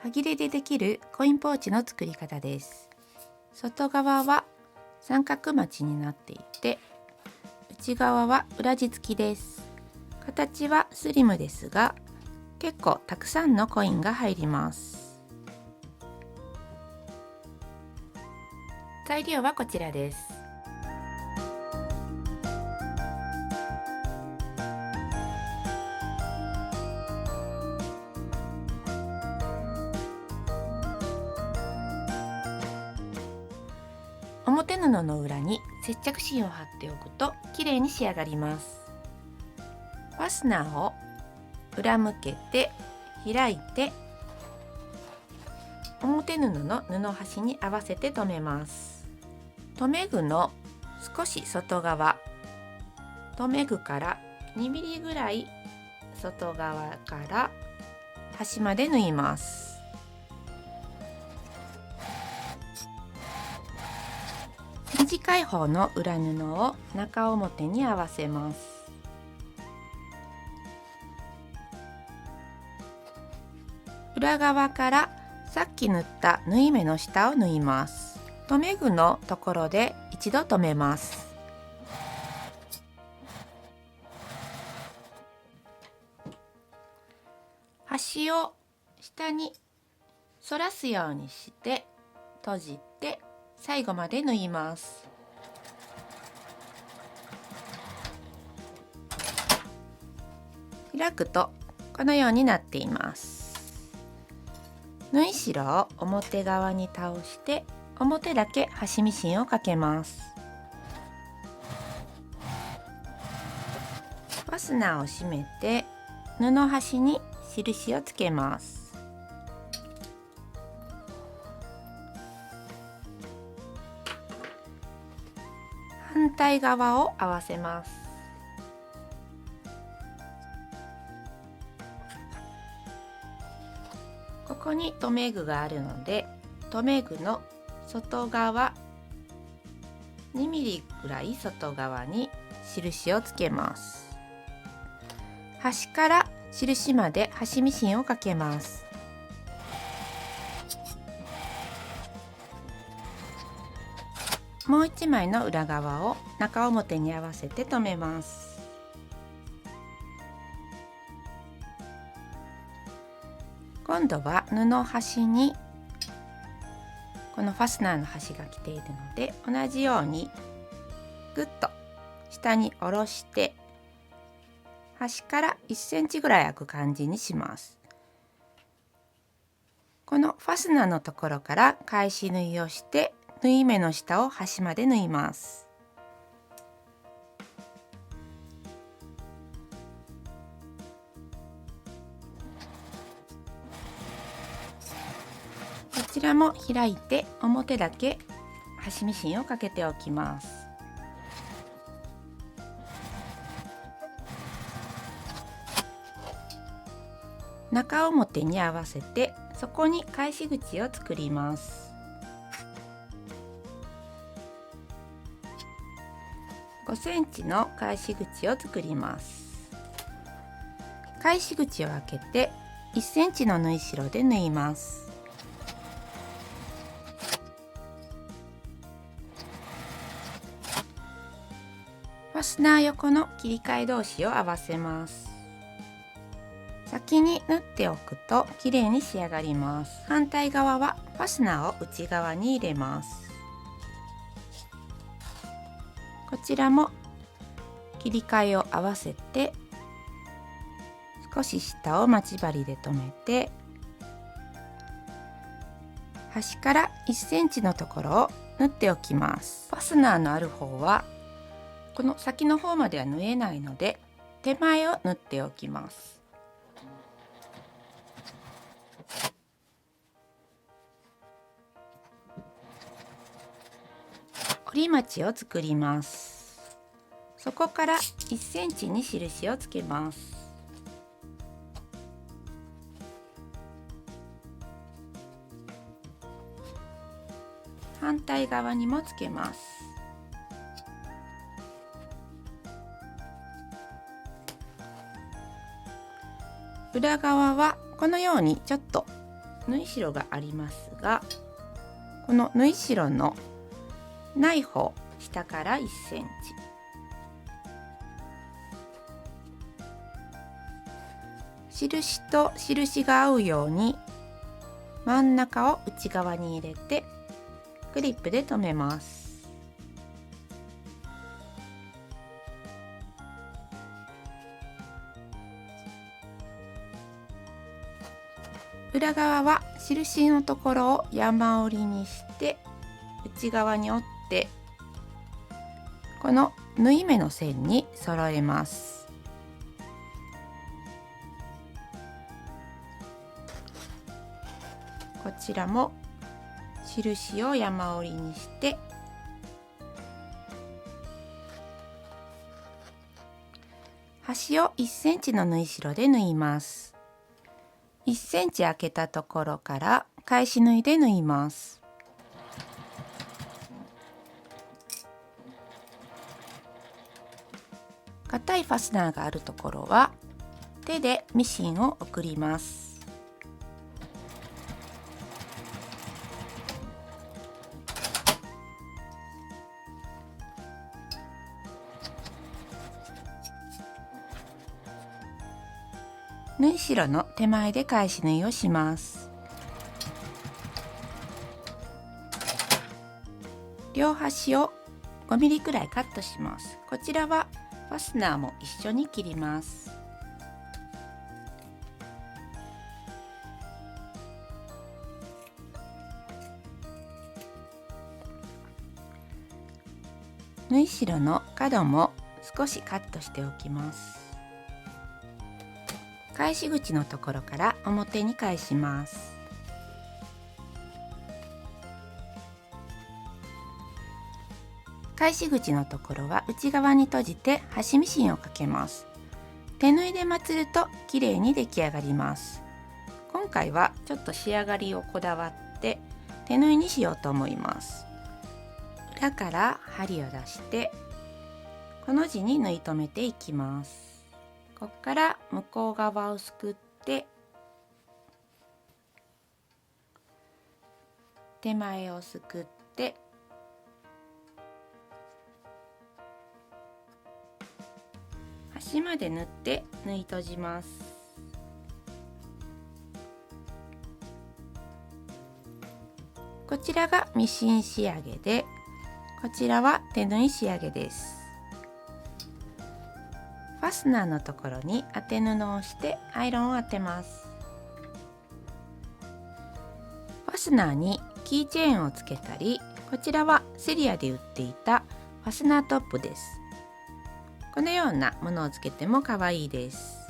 歯切れでできるコインポーチの作り方です。外側は三角持ちになっていて、内側は裏地付きです。形はスリムですが、結構たくさんのコインが入ります。材料はこちらです。表布の裏に接着芯を貼っておくときれいに仕上がります。ファスナーを裏向けて開いて、表布の布端に合わせて留めます。留め具の少し外側、留め具から2ミリぐらい外側から端まで縫います。短い方の裏布を中表に合わせます。裏側からさっき縫った縫い目の下を縫います。留め具のところで一度留めます。端を下に反らすようにして閉じて最後まで縫います。開くとこのようになっています。縫い代を表側に倒して表だけ端ミシンをかけます。ファスナーを閉めて布端に印をつけます。反対側を合わせます。ここに留め具があるので、留め具の外側2ミリぐらい外側に印をつけます。端から印まで端ミシンをかけます。もう一枚の裏側を中表に合わせて留めます。今度は布端にこのファスナーの端が来ているので、同じようにぐっと下に下ろして端から1センチぐらい開く感じにします。このファスナーのところから返し縫いをして縫い目の下を端まで縫います。こちらも開いて表だけ端ミシンをかけておきます。中表に合わせてそこに返し口を作ります。5センチの返し口を作ります。返し口を開けて1センチの縫い代で縫います。ファスナー横の切り替え同士を合わせます。先に縫っておくときれいに仕上がります。反対側はファスナーを内側に入れます。こちらも切り替えを合わせて少し下を待ち針で留めて、端から1センチのところを縫っておきます。ファスナーのある方はこの先の方までは縫えないので手前を縫っておきます。折り待ちを作ります。そこから1センチに印をつけます。反対側にもつけます。裏側はこのようにちょっと縫い代がありますが、この縫い代のない方、下から1センチ、印と印が合うように真ん中を内側に入れてクリップで留めます。裏側は印のところを山折りにして内側に折って、この縫い目の線に揃えます。こちらも印を山折りにして端を1センチの縫い代で縫います。1センチ開けたところから返し縫いで縫います。硬いファスナーがあるところは手でミシンを送ります。縫い代の手前で返し縫いをします。両端を5ミリくらいカットします。こちらはファスナーも一緒に切ります。縫い代の角も少しカットしておきます。返し口のところから表に返します。返し口のところは内側に閉じて端ミシンをかけます。手縫いでまつると綺麗に出来上がります。今回はちょっと仕上がりをこだわって手縫いにしようと思います。裏から針を出してこの字に縫い留めていきます。ここから向こう側をすくって手前をすくって端まで縫って縫い閉じます。こちらがミシン仕上げで、こちらは手縫い仕上げです。ファスナーのところに当て布をしてアイロンを当てます。ファスナーにキーチェーンをつけたり、こちらはセリアで売っていたファスナートップです。このようなものをつけても可愛いです。